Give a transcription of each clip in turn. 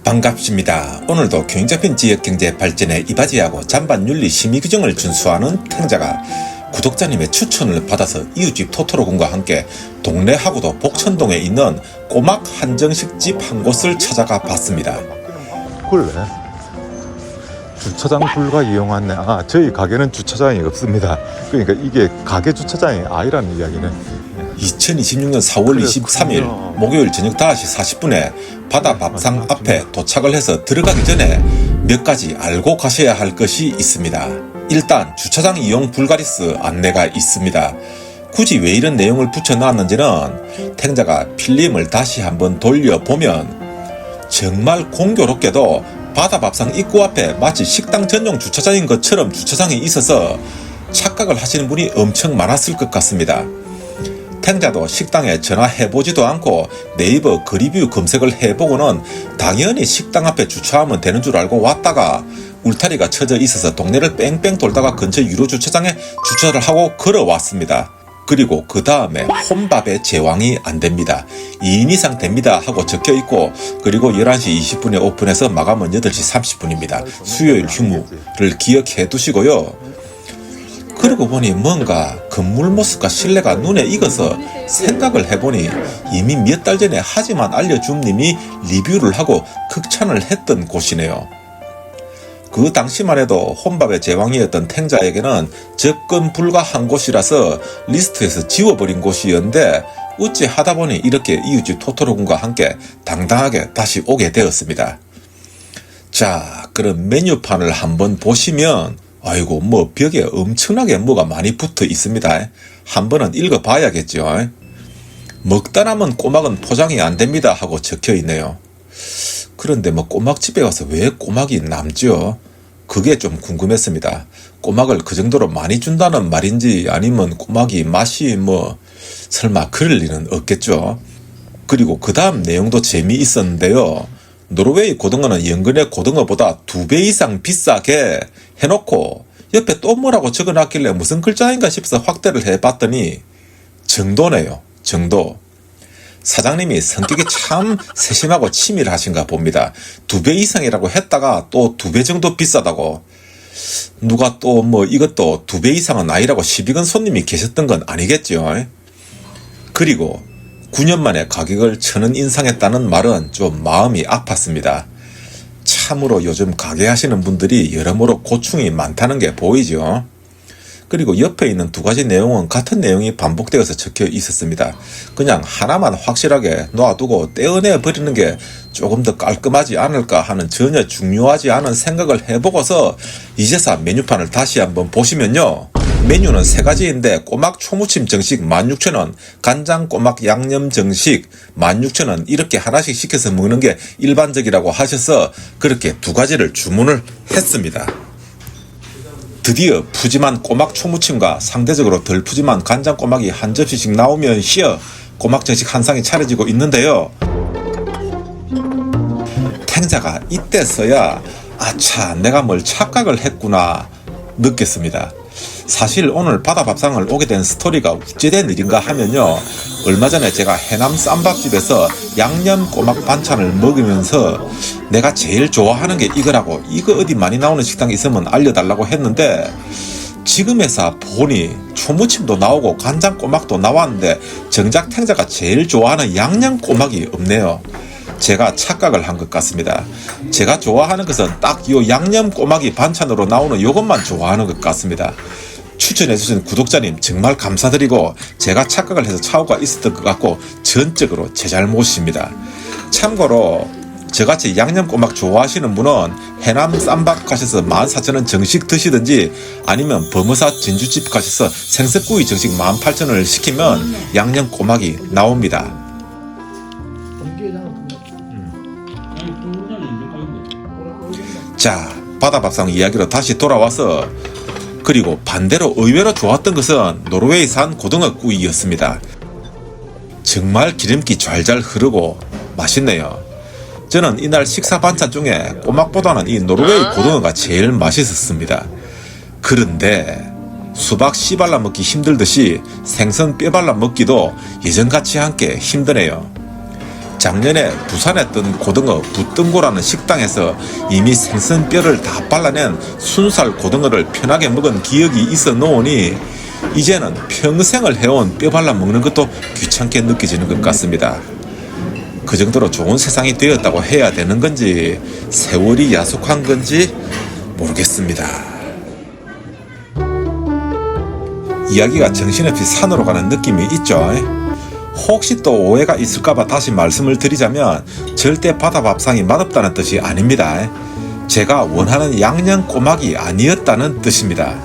반갑습니다. 오늘도 균형 잡힌 지역경제 발전에 이바지하고 잔반 윤리 심의 규정을 준수하는 탱자가 구독자님의 추천을 받아서 이웃집 토토로군과 함께 동래하고도 복천동에 있는 꼬막 한정식집 한 곳을 찾아가 봤습니다. 그래? 주차장 불가 이용하네. 저희 가게는 주차장이 없습니다. 그러니까 이게 가게 주차장이 아니라는 이야기네. 2026년 4월 23일 목요일 저녁 5시 40분에 바다 밥상 앞에 도착을 해서 들어가기 전에 몇 가지 알고 가셔야 할 것이 있습니다. 일단 주차장 이용 불가리스 안내가 있습니다. 굳이 왜 이런 내용을 붙여놨는지는 탱자가 필름을 다시 한번 돌려보면 정말 공교롭게도 바다 밥상 입구 앞에 마치 식당 전용 주차장인 것처럼 주차장이 있어서 착각을 하시는 분이 엄청 많았을 것 같습니다. 탱자도 식당에 전화해보지도 않고 네이버 그리뷰 검색을 해보고는 당연히 식당 앞에 주차하면 되는 줄 알고 왔다가 울타리가 쳐져 있어서 동네를 뺑뺑 돌다가 근처 유료 주차장에 주차를 하고 걸어왔습니다. 그리고 그 다음에 혼밥의 제왕이 안됩니다. 2인 이상 됩니다 하고 적혀있고, 그리고 11시 20분에 오픈해서 마감은 8시 30분입니다. 수요일 휴무를 기억해 두시고요. 그러고 보니 뭔가 건물 모습과 실내가 눈에 익어서 생각을 해보니 이미 몇 달 전에 하지만 알려준 님이 리뷰를 하고 극찬을 했던 곳이네요. 그 당시만 해도 혼밥의 제왕이었던 탱자에게는 접근 불가한 곳이라서 리스트에서 지워버린 곳이었는데 어찌 하다 보니 이렇게 이웃집 토토로군과 함께 당당하게 다시 오게 되었습니다. 자, 그럼 메뉴판을 한번 보시면 아이고 뭐 벽에 엄청나게 뭐가 많이 붙어 있습니다. 한 번은 읽어봐야겠죠. 먹다 남은 꼬막은 포장이 안됩니다 하고 적혀있네요. 그런데 뭐 꼬막집에 와서 왜 꼬막이 남죠? 그게 좀 궁금했습니다. 꼬막을 그 정도로 많이 준다는 말인지 아니면 꼬막이 맛이 뭐 설마 그럴 리는 없겠죠. 그리고 그 다음 내용도 재미있었는데요. 노르웨이 고등어는 연근의 고등어보다 2배 이상 비싸게 해놓고 옆에 또 뭐라고 적어놨길래 무슨 글자인가 싶어서 확대를 해봤더니 정도네요. 정도. 사장님이 성격이 참 세심하고 치밀하신가 봅니다. 2배 이상이라고 했다가 또 2배 정도 비싸다고. 누가 또 뭐 이것도 2배 이상은 아니라고 시비건 손님이 계셨던 건 아니겠죠. 그리고 9년 만에 가격을 1,000원 인상했다는 말은 좀 마음이 아팠습니다. 참으로 요즘 가게 하시는 분들이 여러모로 고충이 많다는 게 보이죠. 그리고 옆에 있는 두 가지 내용은 같은 내용이 반복되어서 적혀 있었습니다. 그냥 하나만 확실하게 놔두고 떼어내 버리는 게 조금 더 깔끔하지 않을까 하는 전혀 중요하지 않은 생각을 해보고서 이제서 메뉴판을 다시 한번 보시면요. 메뉴는 3가지인데 꼬막 초무침 정식 16,000원, 간장 꼬막 양념 정식 16,000원 이렇게 하나씩 시켜서 먹는 게 일반적이라고 하셔서 그렇게 2가지를 주문을 했습니다. 드디어 푸짐한 꼬막 초무침과 상대적으로 덜 푸짐한 간장 꼬막이 한 접시씩 나오면 쉬어 꼬막 정식 한 상이 차려지고 있는데요. 탱자가 이때서야 아차 내가 뭘 착각을 했구나 느꼈습니다. 사실 오늘 바다밥상을 오게 된 스토리가 어찌된 일인가 하면요. 얼마 전에 제가 해남 쌈밥집에서 양념 꼬막 반찬을 먹으면서 내가 제일 좋아하는 게 이거라고, 이거 어디 많이 나오는 식당이 있으면 알려달라고 했는데 지금에서 보니 초무침도 나오고 간장 꼬막도 나왔는데 정작 탱자가 제일 좋아하는 양념 꼬막이 없네요. 제가 착각을 한 것 같습니다. 제가 좋아하는 것은 딱 요 양념 꼬막이 반찬으로 나오는 요것만 좋아하는 것 같습니다. 추천해주신 구독자님 정말 감사드리고 제가 착각을 해서 차오가 있었던 것 같고 전적으로 제 잘못입니다. 참고로 저같이 양념 꼬막 좋아하시는 분은 해남 쌈밥 가셔서 14,000원 정식 드시든지 아니면 범어사 진주집 가셔서 생선구이 정식 18,000원을 시키면 양념 꼬막이 나옵니다. 자, 바다밥상 이야기로 다시 돌아와서 그리고 반대로 의외로 좋았던 것은 노르웨이산 고등어 구이였습니다. 정말 기름기 좔좔 흐르고 맛있네요. 저는 이날 식사 반찬 중에 꼬막보다는 이 노르웨이 고등어가 제일 맛있었습니다. 그런데 수박 씨 발라 먹기 힘들듯이 생선 뼈 발라 먹기도 예전같이 함께 힘드네요. 작년에 부산에 뜬 고등어 부뜬고라는 식당에서 이미 생선뼈를 다 발라낸 순살 고등어를 편하게 먹은 기억이 있어 놓으니 이제는 평생을 해온 뼈 발라 먹는 것도 귀찮게 느껴지는 것 같습니다. 그 정도로 좋은 세상이 되었다고 해야 되는 건지 세월이 야속한 건지 모르겠습니다. 이야기가 정신없이 산으로 가는 느낌이 있죠. 혹시 또 오해가 있을까봐 다시 말씀을 드리자면 절대 바다밥상이 맛없다는 뜻이 아닙니다. 제가 원하는 양념 꼬막이 아니었다는 뜻입니다.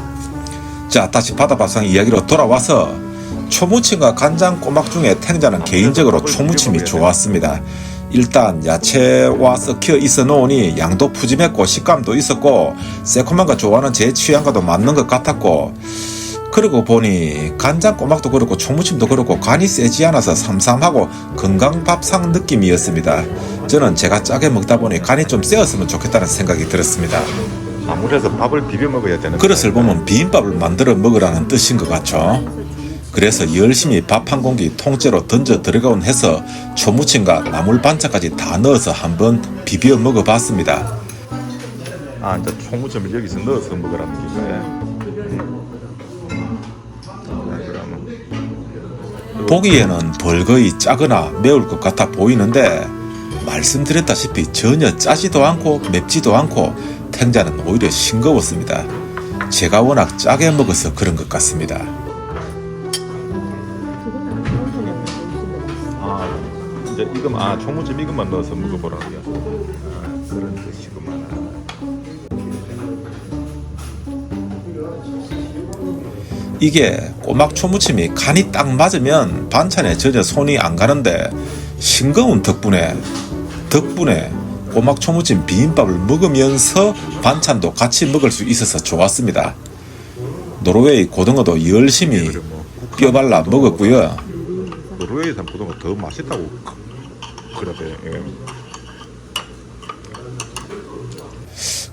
자, 다시 바다밥상 이야기로 돌아와서 초무침과 간장 꼬막 중에 탱자는 개인적으로 초무침이 좋았습니다. 일단 야채와 섞여 있어 놓으니 양도 푸짐했고 식감도 있었고 새콤한 거 좋아하는 제 취향과도 맞는 것 같았고, 그러고 보니 간장 꼬막도 그렇고 초무침도 그렇고 간이 세지 않아서 삼삼하고 건강밥상 느낌이었습니다. 저는 제가 짜게 먹다 보니 간이 좀 세었으면 좋겠다는 생각이 들었습니다. 아무래도 밥을 비벼 먹어야 되는 그릇을 보면 비빔밥을 만들어 먹으라는 뜻인 것 같죠. 그래서 열심히 밥 한 공기 통째로 던져 들어가곤 해서 초무침과 나물 반찬까지 다 넣어서 한번 비벼 먹어봤습니다. 아, 이제 초무침을 여기서 넣어서 먹으라는 거예요. 보기에는 벌거이 짜거나 매울 것 같아 보이는데 말씀드렸다시피 전혀 짜지도 않고 맵지도 않고 탱자는 오히려 싱거웠습니다. 제가 워낙 짜게 먹어서 그런 것 같습니다. 이제 이거 초무침 이것만 넣어서 먹어보라고요. 그런 뜻이구만. 이게 꼬막 초무침이 간이 딱 맞으면 반찬에 전혀 손이 안 가는데 싱거운 덕분에 꼬막 초무침 비빔밥을 먹으면서 반찬도 같이 먹을 수 있어서 좋았습니다. 노르웨이 고등어도 열심히 뼈 발라 먹었고요. 노르웨이산 고등어 더 맛있다고 그러대.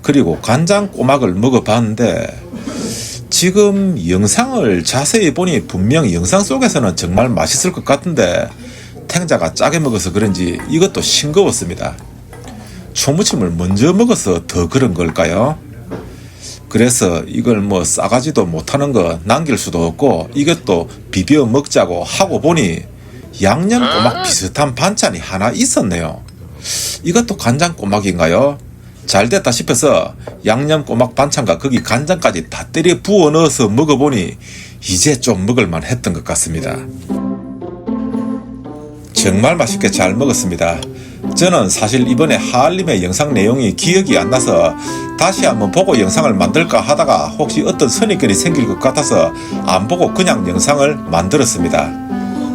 그리고 간장 꼬막을 먹어봤는데 지금 영상을 자세히 보니 분명 영상 속에서는 정말 맛있을 것 같은데 탱자가 짜게 먹어서 그런지 이것도 싱거웠습니다. 초무침을 먼저 먹어서 더 그런 걸까요? 그래서 이걸 뭐 싸가지도 못하는 거 남길 수도 없고 이것도 비벼 먹자고 하고 보니 양념 꼬막 비슷한 반찬이 하나 있었네요. 이것도 간장 꼬막인가요? 잘 됐다 싶어서 양념 꼬막 반찬과 거기 간장까지 다 때려 부어 넣어서 먹어보니 이제 좀 먹을만 했던 것 같습니다. 정말 맛있게 잘 먹었습니다. 저는 사실 이번에 하알림의 영상 내용이 기억이 안 나서 다시 한번 보고 영상을 만들까 하다가 혹시 어떤 선입견이 생길 것 같아서 안 보고 그냥 영상을 만들었습니다.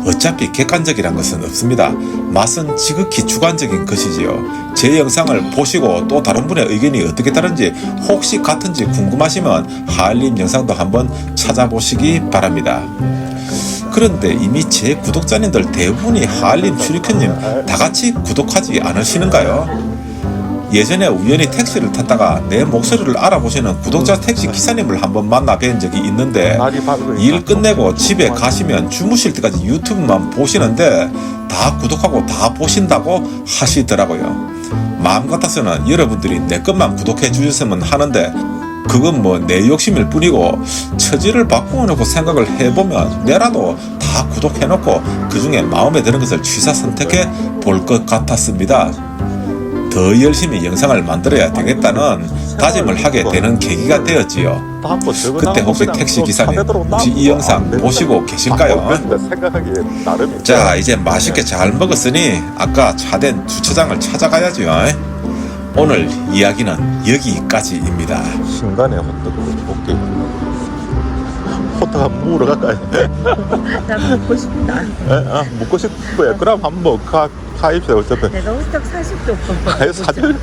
어차피 객관적이란 것은 없습니다. 맛은 지극히 주관적인 것이지요. 제 영상을 보시고 또 다른 분의 의견이 어떻게 다른지 혹시 같은지 궁금하시면 하알림 영상도 한번 찾아보시기 바랍니다. 그런데 이미 제 구독자님들 대부분이 하알림 슈리케님 다같이 구독하지 않으시는가요? 예전에 우연히 택시를 탔다가 내 목소리를 알아보시는 구독자 택시 기사님을 한번 만나 뵌 적이 있는데 일 끝내고 집에 가시면 주무실 때까지 유튜브만 보시는데 다 구독하고 다 보신다고 하시더라고요. 마음 같아서는 여러분들이 내 것만 구독해 주셨으면 하는데 그건 뭐 내 욕심일 뿐이고 처지를 바꾸어 놓고 생각을 해보면 내라도 다 구독해 놓고 그 중에 마음에 드는 것을 취사 선택해 볼 것 같았습니다. 더 열심히 영상을 만들어야 되겠다는 다짐을 하게 되는 계기가 되었지요. 그때 혹시 택시 기사님 혹시 이 영상 보시고 계실까요? 자, 이제 맛있게 잘 먹었으니 아까 차된 주차장을 찾아가야죠. 오늘 이야기는 여기까지입니다. 신간의 호떡을 볼게. 호떡 한번 먹으러 갈까요? 나 먹고 싶다. 먹고 싶어요. 그럼 한번 가입시다. 어차피. 내가 호떡 40도 아예 사줄.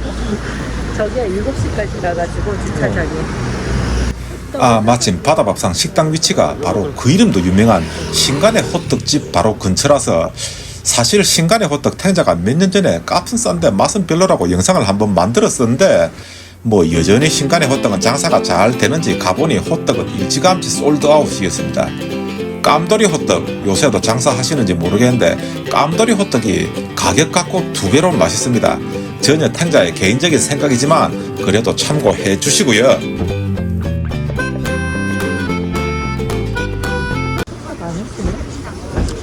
저기가 7시까지 가가지고 주차장에. 아, 마침 바다밥상 식당 위치가 바로 그 이름도 유명한 신간의 호떡집 바로 근처라서 사실 신간의 호떡 탱자가 몇 년 전에 값은 싼데 맛은 별로라고 영상을 한번 만들었었는데 뭐 여전히 신간의 호떡은 장사가 잘 되는지 가보니 호떡은 일찌감치 솔드아웃이었습니다. 깜돌이 호떡 요새도 장사하시는지 모르겠는데 깜돌이 호떡이 가격 갖고 2배로 맛있습니다. 전혀 탱자의 개인적인 생각이지만 그래도 참고해 주시고요.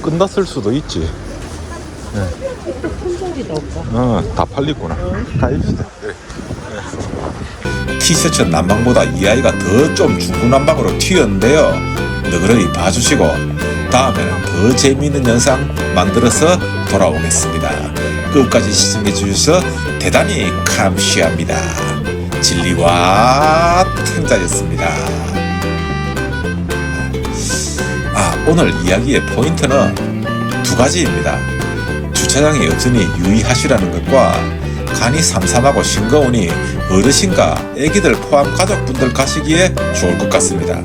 끝났을 수도 있지. 품절이 넣을까? 다 팔리구나. 가입시다. 그래. 티셔츠 난방보다 이 아이가 더 좀 중구난방으로 튀었는데요. 너그러이 봐주시고 다음에는 더 재미있는 영상 만들어서 돌아오겠습니다. 끝까지 시청해 주셔서 대단히 감사합니다. 진리와 탱자였습니다. 오늘 이야기의 포인트는 2가지입니다. 주차장이 여전히 유의하시라는 것과 간이 삼삼하고 싱거우니 어르신과 애기들 포함 가족분들 가시기에 좋을 것 같습니다.